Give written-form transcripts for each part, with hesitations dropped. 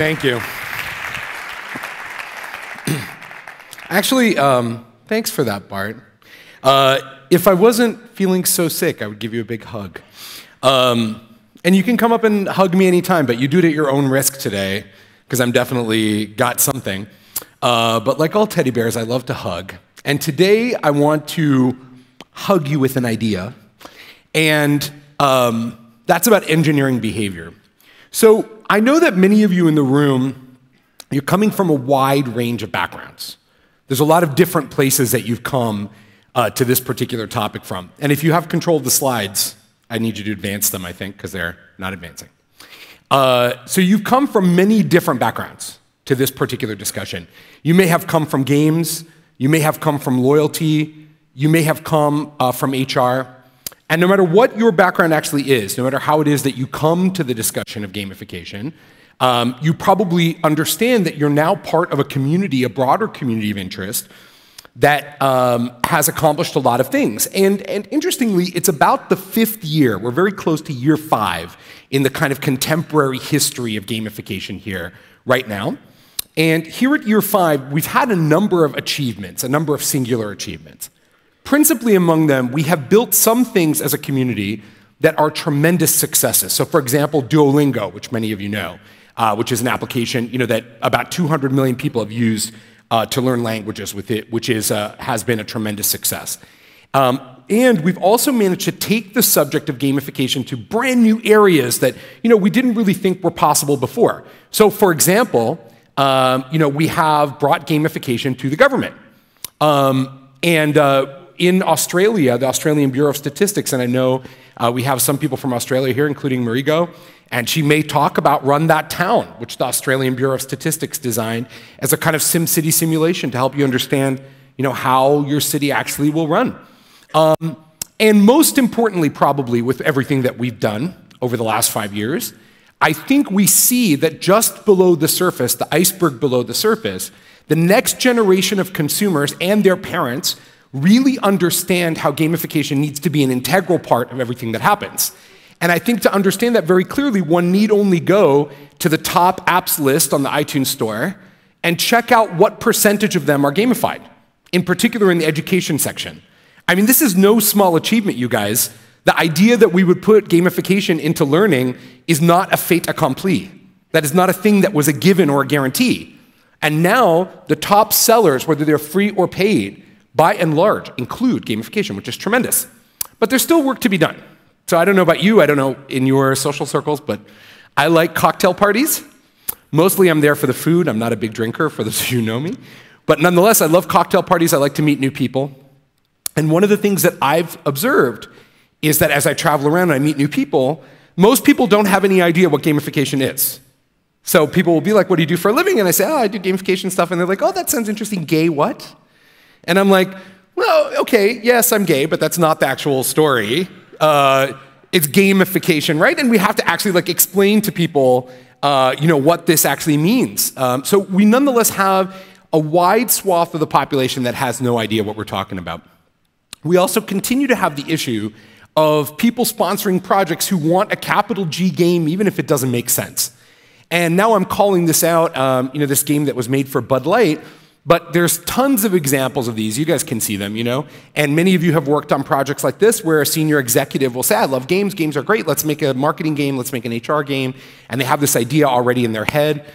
Thank you. Actually, thanks for that, Bart. If I wasn't feeling so sick, I would give you a big hug. And you can come up and hug me anytime, but you do it at your own risk today, because I'm definitely got something. But like all teddy bears, I love to hug. And today, I want to hug you with an idea. And that's about engineering behavior. So I know that many of you in the room, you're coming from a wide range of backgrounds. There's a lot of different places that you've come to this particular topic from. And if you have control of the slides, I need you to advance them, I think, because they're not advancing. So you've come from many different backgrounds to this particular discussion. You may have come from games, you may have come from loyalty, you may have come from HR. And no matter what your background actually is, no matter how it is that you come to the discussion of gamification, you probably understand that you're now part of a community, a broader community of interest that has accomplished a lot of things. And interestingly, it's about the 5th year. We're very close to year 5 in the kind of contemporary history of gamification here right now. And here at year 5, we've had a number of achievements, a number of singular achievements. Principally among them, we have built some things as a community that are tremendous successes. So for example, Duolingo, which many of you know, which is an application that about 200 million people have used to learn languages with it, which has been a tremendous success. And we've also managed to take the subject of gamification to brand new areas that we didn't really think were possible before. So for example, we have brought gamification to the government. In Australia, the Australian Bureau of Statistics, and I know we have some people from Australia here, including Marigo, and she may talk about Run That Town, which the Australian Bureau of Statistics designed as a kind of SimCity simulation to help you understand how your city actually will run. And most importantly, probably with everything that we've done over the last 5 years, I think we see that just below the surface, the iceberg below the surface, the next generation of consumers and their parents really understand how gamification needs to be an integral part of everything that happens. And I think to understand that very clearly, one need only go to the top apps list on the iTunes store and check out what percentage of them are gamified, in particular in the education section. I mean, this is no small achievement, you guys. The idea that we would put gamification into learning is not a fait accompli. That is not a thing that was a given or a guarantee. And now, the top sellers, whether they're free or paid, by and large, include gamification, which is tremendous. But there's still work to be done. So I don't know about you, I don't know in your social circles, but I like cocktail parties. Mostly I'm there for the food. I'm not a big drinker, for those of you who know me. But nonetheless, I love cocktail parties. I like to meet new people. And one of the things that I've observed is that as I travel around and I meet new people, most people don't have any idea what gamification is. So people will be like, what do you do for a living? And I say, oh, I do gamification stuff. And they're like, oh, that sounds interesting. Gay what? And I'm like, well, okay, yes, I'm gay, but that's not the actual story. It's gamification, right? And we have to actually explain to people, what this actually means. So we nonetheless have a wide swath of the population that has no idea what we're talking about. We also continue to have the issue of people sponsoring projects who want a capital G game, even if it doesn't make sense. And now I'm calling this out, this game that was made for Bud Light. But there's tons of examples of these. You guys can see them, And many of you have worked on projects like this where a senior executive will say, I love games. Games are great. Let's make a marketing game. Let's make an HR game. And they have this idea already in their head.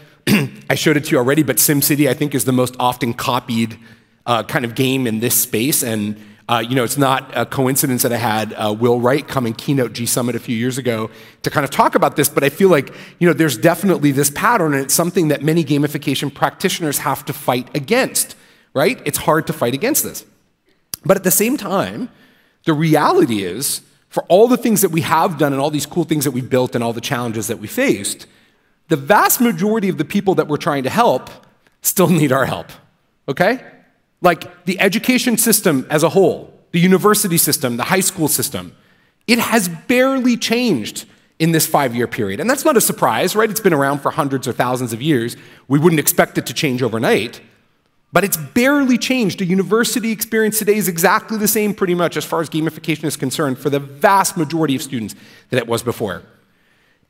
I showed it to you already, but SimCity, I think, is the most often copied kind of game in this space. And it's not a coincidence that I had Will Wright come and keynote G Summit a few years ago to kind of talk about this, but I feel like there's definitely this pattern, and it's something that many gamification practitioners have to fight against, right? It's hard to fight against this. But at the same time, the reality is, for all the things that we have done and all these cool things that we've built and all the challenges that we faced, the vast majority of the people that we're trying to help still need our help, okay? Like the education system as a whole, the university system, the high school system, it has barely changed in this 5-year period. And that's not a surprise, right? It's been around for hundreds or thousands of years. We wouldn't expect it to change overnight, but it's barely changed. The university experience today is exactly the same pretty much as far as gamification is concerned for the vast majority of students that it was before.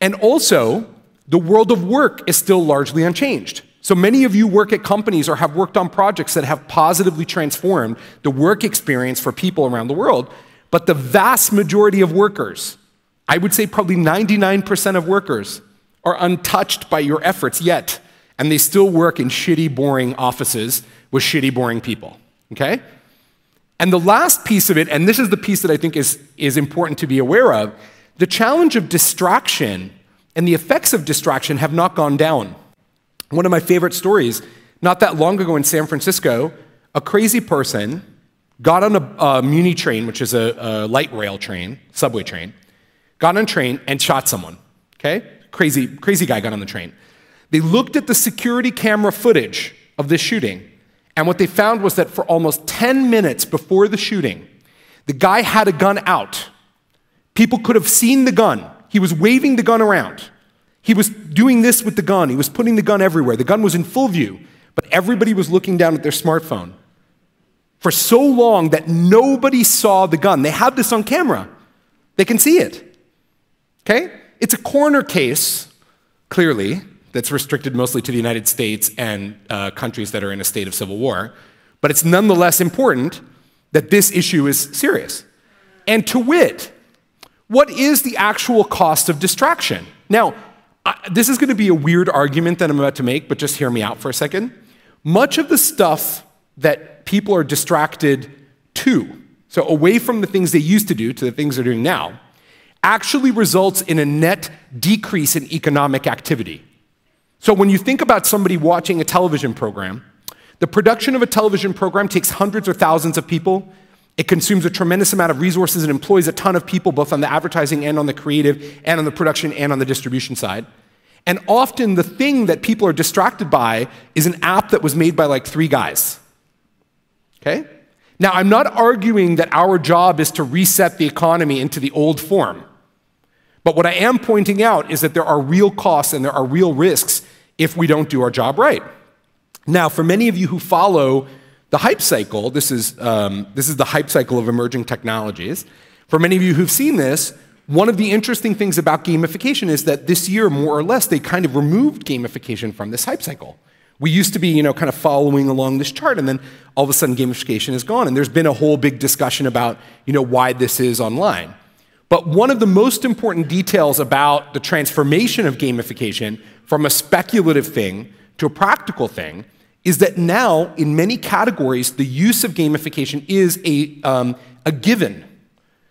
And also, The world of work is still largely unchanged. So many of you work at companies or have worked on projects that have positively transformed the work experience for people around the world, but the vast majority of workers, I would say probably 99% of workers, are untouched by your efforts yet, and they still work in shitty, boring offices with shitty, boring people, okay? And the last piece of it, and this is the piece that I think is important to be aware of, the challenge of distraction and the effects of distraction have not gone down. One of my favorite stories, not that long ago in San Francisco, a crazy person got on a Muni train, which is a light rail train, subway train, got on a train and shot someone, okay? Crazy guy got on the train. They looked at the security camera footage of this shooting, and what they found was that for almost 10 minutes before the shooting, the guy had a gun out. People could have seen the gun. He was waving the gun around. He was doing this with the gun. He was putting the gun everywhere. The gun was in full view, but everybody was looking down at their smartphone for so long that nobody saw the gun. They have this on camera. They can see it, okay? It's a corner case, clearly, that's restricted mostly to the United States and countries that are in a state of civil war, but it's nonetheless important that this issue is serious. And to wit, what is the actual cost of distraction? Now, this is going to be a weird argument that I'm about to make, but just hear me out for a second. Much of the stuff that people are distracted to, so away from the things they used to do to the things they're doing now, actually results in a net decrease in economic activity. So when you think about somebody watching a television program, the production of a television program takes hundreds or thousands of people. It consumes a tremendous amount of resources and employs a ton of people, both on the advertising and on the creative and on the production and on the distribution side. And often the thing that people are distracted by is an app that was made by like 3 guys. Okay? Now, I'm not arguing that our job is to reset the economy into the old form. But what I am pointing out is that there are real costs and there are real risks if we don't do our job right. Now, for many of you who follow the hype cycle, this is the hype cycle of emerging technologies. For many of you who've seen this, one of the interesting things about gamification is that this year, more or less, they kind of removed gamification from this hype cycle. We used to be, kind of following along this chart, and then all of a sudden gamification is gone. And there's been a whole big discussion about, why this is online. But one of the most important details about the transformation of gamification from a speculative thing to a practical thing is that now, in many categories, the use of gamification is a given.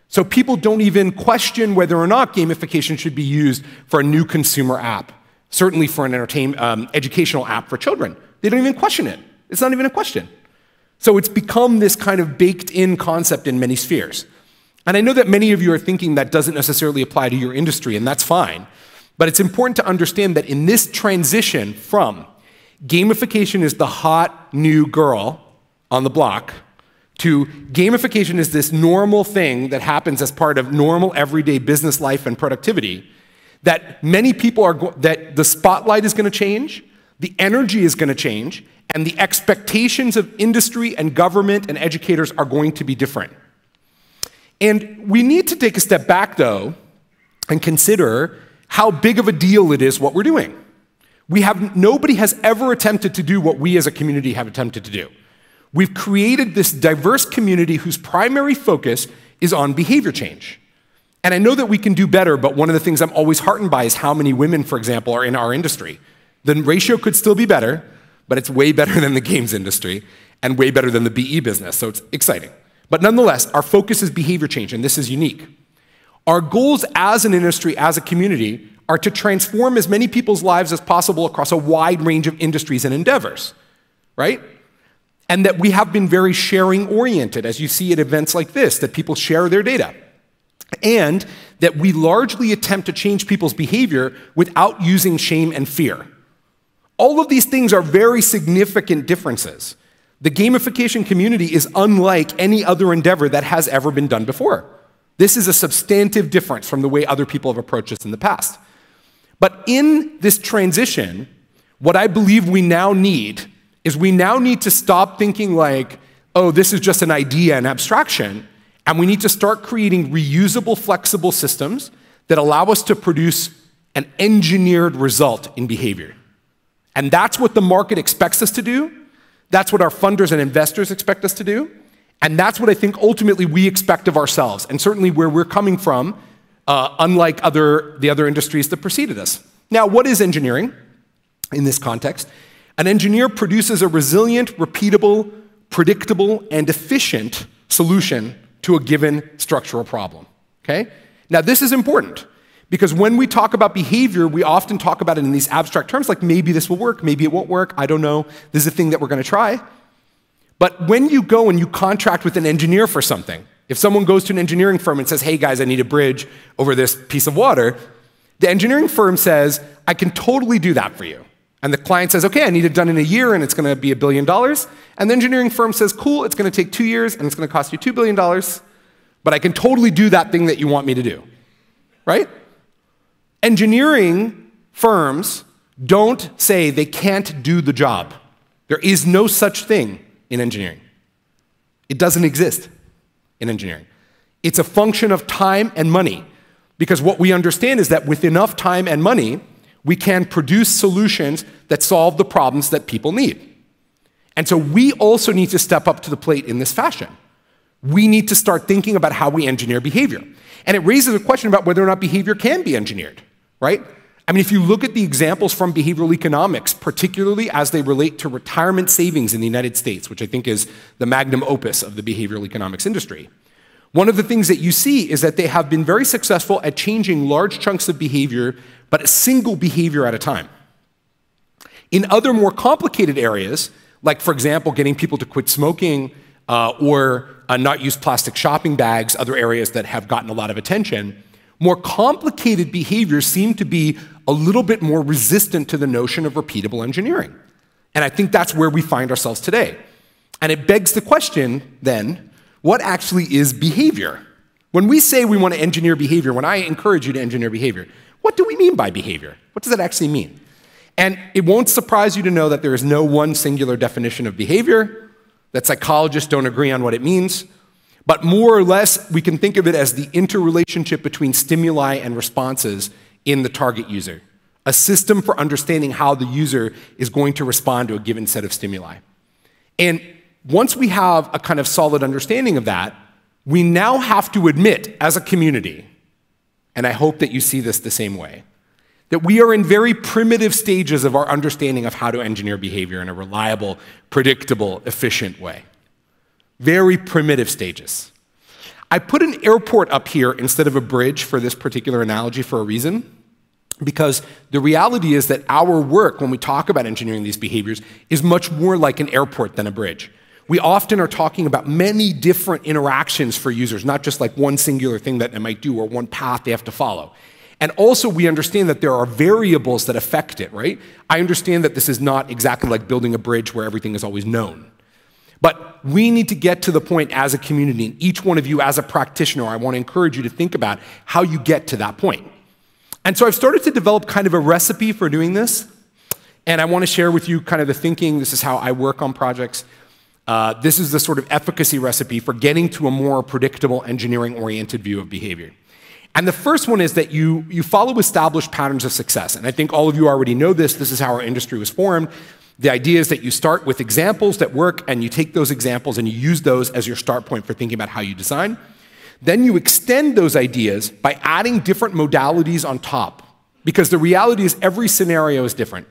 So people don't even question whether or not gamification should be used for a new consumer app, certainly for an educational app for children. They don't even question it. It's not even a question. So it's become this kind of baked-in concept in many spheres. And I know that many of you are thinking that doesn't necessarily apply to your industry, and that's fine. But it's important to understand that in this transition from gamification is the hot new girl on the block to gamification is this normal thing that happens as part of normal everyday business life and productivity, that many people that the spotlight is going to change, the energy is going to change, and the expectations of industry and government and educators are going to be different. And we need to take a step back, though, and consider how big of a deal it is what we're doing. Nobody has ever attempted to do what we as a community have attempted to do. We've created this diverse community whose primary focus is on behavior change. And I know that we can do better, but one of the things I'm always heartened by is how many women, for example, are in our industry. The ratio could still be better, but it's way better than the games industry and way better than the BE business, so it's exciting. But nonetheless, our focus is behavior change, and this is unique. Our goals as an industry, as a community, are to transform as many people's lives as possible across a wide range of industries and endeavors, right? And that we have been very sharing-oriented, as you see at events like this, that people share their data. And that we largely attempt to change people's behavior without using shame and fear. All of these things are very significant differences. The gamification community is unlike any other endeavor that has ever been done before. This is a substantive difference from the way other people have approached this in the past. But in this transition, what I believe we now need is we now need to stop thinking like, oh, this is just an idea, an abstraction, and we need to start creating reusable, flexible systems that allow us to produce an engineered result in behavior. And that's what the market expects us to do. That's what our funders and investors expect us to do. And that's what I think ultimately we expect of ourselves, and certainly where we're coming from, unlike the other industries that preceded us. Now, what is engineering in this context? An engineer produces a resilient, repeatable, predictable, and efficient solution to a given structural problem, okay? Now, this is important because when we talk about behavior, we often talk about it in these abstract terms like maybe this will work, maybe it won't work, I don't know, this is a thing that we're going to try. But when you go and you contract with an engineer for something, if someone goes to an engineering firm and says, hey guys, I need a bridge over this piece of water, the engineering firm says, I can totally do that for you. And the client says, okay, I need it done in a year and it's going to be $1 billion. And the engineering firm says, cool, it's going to take 2 years and it's going to cost you $2 billion, but I can totally do that thing that you want me to do, right? Engineering firms don't say they can't do the job. There is no such thing in engineering. It doesn't exist in engineering. It's a function of time and money, because what we understand is that with enough time and money, we can produce solutions that solve the problems that people need. And so we also need to step up to the plate in this fashion. We need to start thinking about how we engineer behavior. And it raises a question about whether or not behavior can be engineered, right? I mean, if you look at the examples from behavioral economics, particularly as they relate to retirement savings in the United States, which I think is the magnum opus of the behavioral economics industry, one of the things that you see is that they have been very successful at changing large chunks of behavior, but a single behavior at a time. In other more complicated areas, like, for example, getting people to quit smoking or not use plastic shopping bags, other areas that have gotten a lot of attention, more complicated behaviors seem to be a little bit more resistant to the notion of repeatable engineering. And I think that's where we find ourselves today. And it begs the question, then, what actually is behavior? When we say we want to engineer behavior, when I encourage you to engineer behavior, what do we mean by behavior? What does that actually mean? And it won't surprise you to know that there is no one singular definition of behavior, that psychologists don't agree on what it means. But more or less, we can think of it as the interrelationship between stimuli and responses in the target user, a system for understanding how the user is going to respond to a given set of stimuli. And once we have a kind of solid understanding of that, we now have to admit as a community, and I hope that you see this the same way, that we are in very primitive stages of our understanding of how to engineer behavior in a reliable, predictable, efficient way. Very primitive stages. I put an airport up here instead of a bridge for this particular analogy for a reason, because the reality is that our work, when we talk about engineering these behaviors, is much more like an airport than a bridge. We often are talking about many different interactions for users, not just like one singular thing that they might do or one path they have to follow. And also we understand that there are variables that affect it, right? I understand that this is not exactly like building a bridge where everything is always known. But we need to get to the point as a community, and each one of you as a practitioner, I want to encourage you to think about how you get to that point. And so I've started to develop kind of a recipe for doing this, and I want to share with you kind of the thinking. This is how I work on projects. This is the sort of efficacy recipe for getting to a more predictable, engineering-oriented view of behavior. And the first one is that you follow established patterns of success. And I think all of you already know this. This is how our industry was formed. The idea is that you start with examples that work, and you take those examples and you use those as your start point for thinking about how you design. Then you extend those ideas by adding different modalities on top, because the reality is every scenario is different.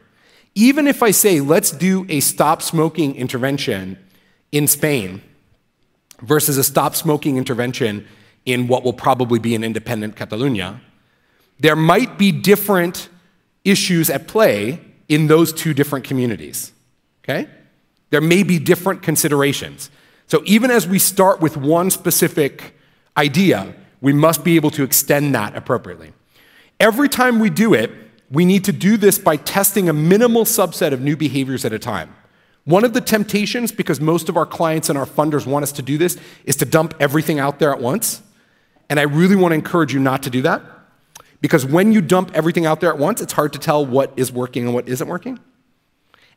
Even if I say, let's do a stop smoking intervention in Spain versus a stop smoking intervention in what will probably be an independent Catalonia, there might be different issues at play in those two different communities, okay? There may be different considerations. So even as we start with one specific idea, we must be able to extend that appropriately. Every time we do it, we need to do this by testing a minimal subset of new behaviors at a time. One of the temptations, because most of our clients and our funders want us to do this, is to dump everything out there at once. And I really want to encourage you not to do that. Because when you dump everything out there at once, it's hard to tell what is working and what isn't working.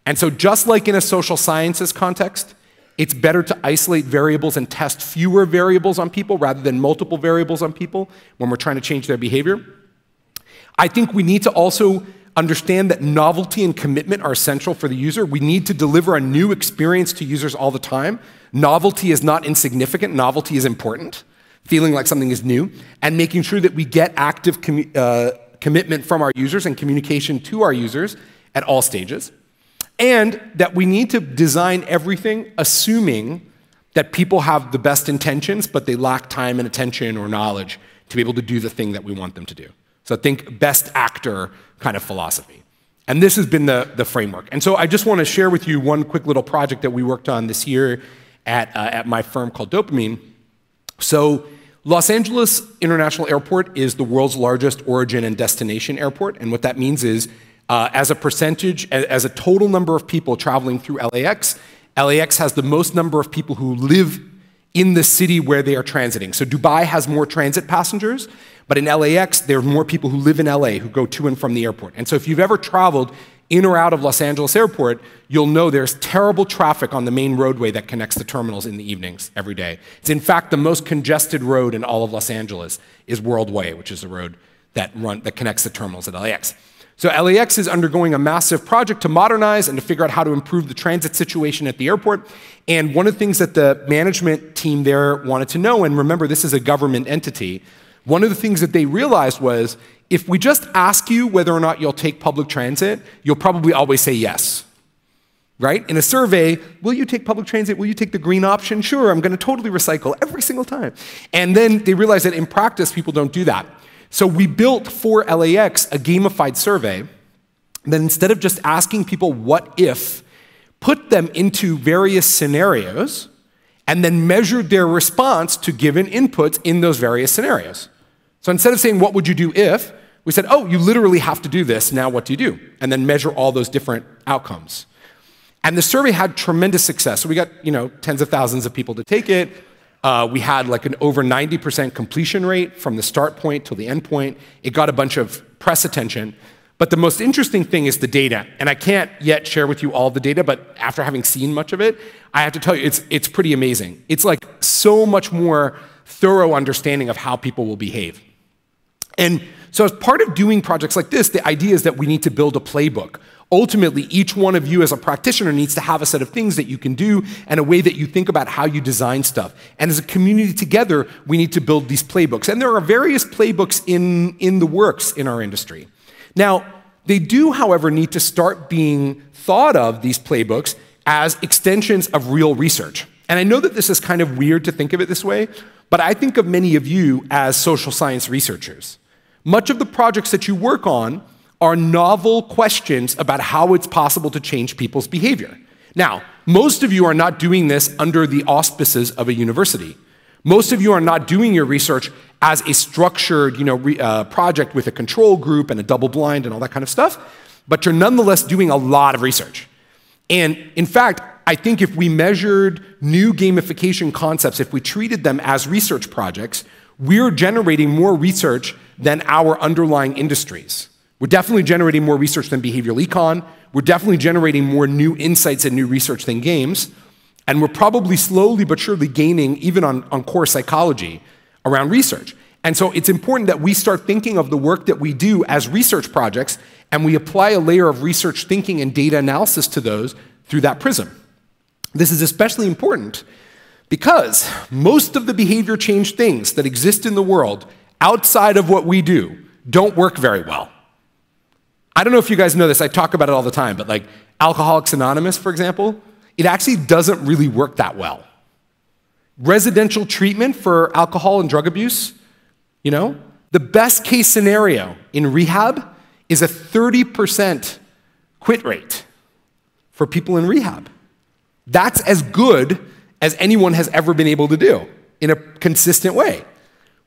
And so just like in a social sciences context, it's better to isolate variables and test fewer variables on people rather than multiple variables on people when we're trying to change their behavior. I think we need to also understand that novelty and commitment are essential for the user. We need to deliver a new experience to users all the time. Novelty is not insignificant. Novelty is important. Feeling like something is new, and making sure that we get active commitment from our users and communication to our users at all stages. And that we need to design everything assuming that people have the best intentions, but they lack time and attention or knowledge to be able to do the thing that we want them to do. So think best actor kind of philosophy. And this has been the framework. And so I just want to share with you one quick little project that we worked on this year at my firm called Dopamine. So Los Angeles International Airport is the world's largest origin and destination airport. And what that means is, as a percentage, as a total number of people traveling through LAX, LAX has the most number of people who live in the city where they are transiting. So Dubai has more transit passengers, but in LAX, there are more people who live in LA who go to and from the airport. And so if you've ever traveled in or out of Los Angeles Airport, you'll know there's terrible traffic on the main roadway that connects the terminals in the evenings every day. It's in fact the most congested road in all of Los Angeles is World Way, which is the road that connects the terminals at LAX. So LAX is undergoing a massive project to modernize and to figure out how to improve the transit situation at the airport. And one of the things that the management team there wanted to know, and remember this is a government entity, one of the things that they realized was, if we just ask you whether or not you'll take public transit, you'll probably always say yes, right? In a survey, will you take public transit? Will you take the green option? Sure, I'm going to totally recycle every single time. And then they realized that in practice, people don't do that. So we built for LAX a gamified survey that instead of just asking people what if, put them into various scenarios and then measured their response to given inputs in those various scenarios. So instead of saying, what would you do if, we said, oh, you literally have to do this, now what do you do? And then measure all those different outcomes. And the survey had tremendous success. So we got tens of thousands of people to take it. We had like an over 90% completion rate from the start point till the end point. It got a bunch of press attention. But the most interesting thing is the data. And I can't yet share with you all the data, but after having seen much of it, I have to tell you, it's pretty amazing. It's like so much more thorough understanding of how people will behave. And so as part of doing projects like this, the idea is that we need to build a playbook. Ultimately, each one of you as a practitioner needs to have a set of things that you can do and a way that you think about how you design stuff. And as a community together, we need to build these playbooks. And there are various playbooks in the works in our industry. Now, they do, however, need to start being thought of, these playbooks, as extensions of real research. And I know that this is kind of weird to think of it this way, but I think of many of you as social science researchers. Much of the projects that you work on are novel questions about how it's possible to change people's behavior. Now, most of you are not doing this under the auspices of a university. Most of you are not doing your research as a structured project with a control group and a double blind and all that kind of stuff, but you're nonetheless doing a lot of research. And in fact, I think if we measured new gamification concepts, if we treated them as research projects, we're generating more research than our underlying industries. We're definitely generating more research than behavioral econ. We're definitely generating more new insights and new research than games. And we're probably slowly but surely gaining, even on core psychology, around research. And so it's important that we start thinking of the work that we do as research projects, and we apply a layer of research thinking and data analysis to those through that prism. This is especially important because most of the behavior change things that exist in the world outside of what we do don't work very well. I don't know if you guys know this, I talk about it all the time, but like Alcoholics Anonymous, for example, it actually doesn't really work that well. Residential treatment for alcohol and drug abuse, the best case scenario in rehab is a 30% quit rate for people in rehab. That's as good as anyone has ever been able to do in a consistent way,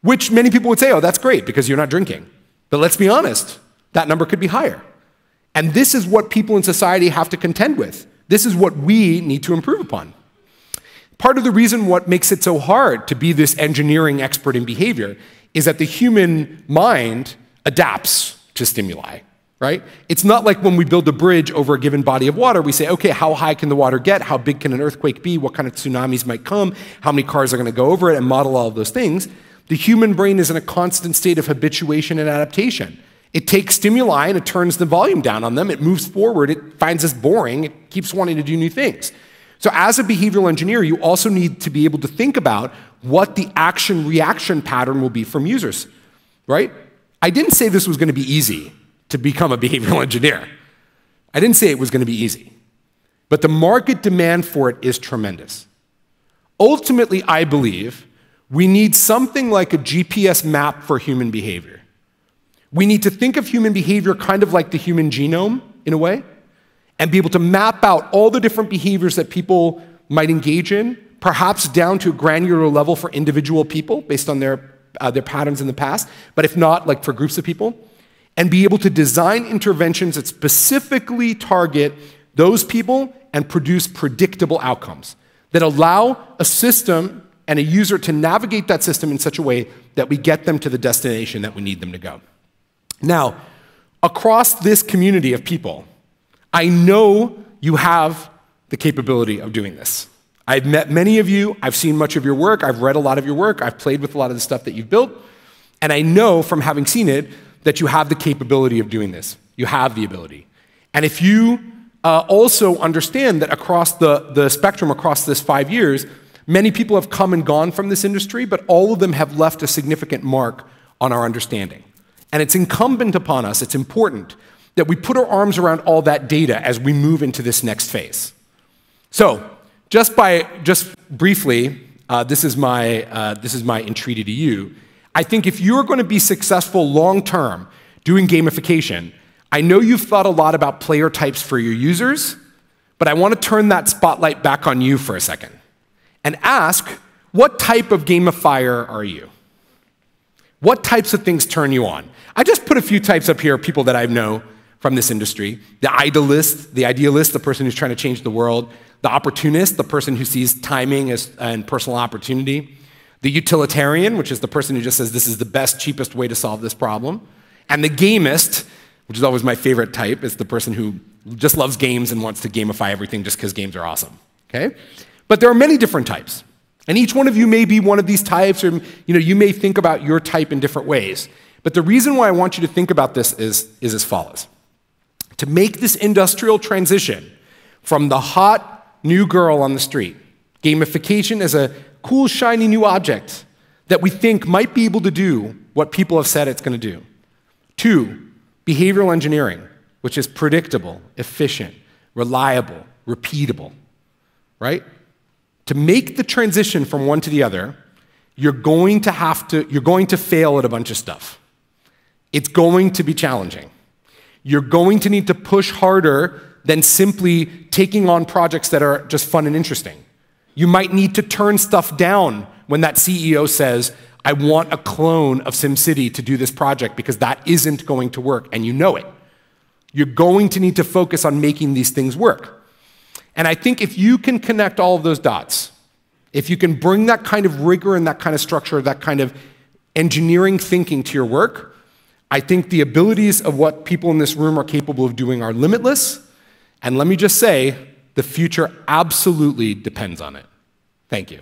which many people would say, oh, that's great because you're not drinking. But let's be honest, that number could be higher. And this is what people in society have to contend with. This is what we need to improve upon. Part of the reason what makes it so hard to be this engineering expert in behavior is that the human mind adapts to stimuli, right? It's not like when we build a bridge over a given body of water, we say, okay, how high can the water get? How big can an earthquake be? What kind of tsunamis might come? How many cars are going to go over it? And model all of those things. The human brain is in a constant state of habituation and adaptation. It takes stimuli and it turns the volume down on them. It moves forward. It finds this boring. It keeps wanting to do new things. So as a behavioral engineer, you also need to be able to think about what the action-reaction pattern will be from users, right? I didn't say this was going to be easy to become a behavioral engineer. I didn't say it was going to be easy. But the market demand for it is tremendous. Ultimately, I believe we need something like a GPS map for human behavior. We need to think of human behavior kind of like the human genome, in a way, and be able to map out all the different behaviors that people might engage in, perhaps down to a granular level for individual people based on their patterns in the past, but if not, like for groups of people, and be able to design interventions that specifically target those people and produce predictable outcomes that allow a system and a user to navigate that system in such a way that we get them to the destination that we need them to go. Now, across this community of people, I know you have the capability of doing this. I've met many of you, I've seen much of your work, I've read a lot of your work, I've played with a lot of the stuff that you've built, and I know from having seen it that you have the capability of doing this. You have the ability. And if you also understand that across the spectrum, across this 5 years, many people have come and gone from this industry, but all of them have left a significant mark on our understanding. And it's incumbent upon us, it's important, that we put our arms around all that data as we move into this next phase. So, just briefly, this is my entreaty to you. I think if you're going to be successful long-term doing gamification, I know you've thought a lot about player types for your users, but I want to turn that spotlight back on you for a second and ask, what type of gamifier are you? What types of things turn you on? I just put a few types up here of people that I know from this industry. The idealist, the person who's trying to change the world. The opportunist, the person who sees timing and personal opportunity. The utilitarian, which is the person who just says this is the best, cheapest way to solve this problem. And the gamist, which is always my favorite type, is the person who just loves games and wants to gamify everything just because games are awesome. Okay? But there are many different types. And each one of you may be one of these types, or you may think about your type in different ways. But the reason why I want you to think about this is as follows. To make this industrial transition from the hot new girl on the street, gamification is a cool, shiny new object that we think might be able to do what people have said it's going to do. 2, behavioral engineering, which is predictable, efficient, reliable, repeatable, right? To make the transition from one to the other, you're going to fail at a bunch of stuff. It's going to be challenging. You're going to need to push harder than simply taking on projects that are just fun and interesting. You might need to turn stuff down when that CEO says, I want a clone of SimCity to do this project because that isn't going to work, and you know it. You're going to need to focus on making these things work. And I think if you can connect all of those dots, if you can bring that kind of rigor and that kind of structure, that kind of engineering thinking to your work, I think the abilities of what people in this room are capable of doing are limitless. And let me just say, the future absolutely depends on it. Thank you.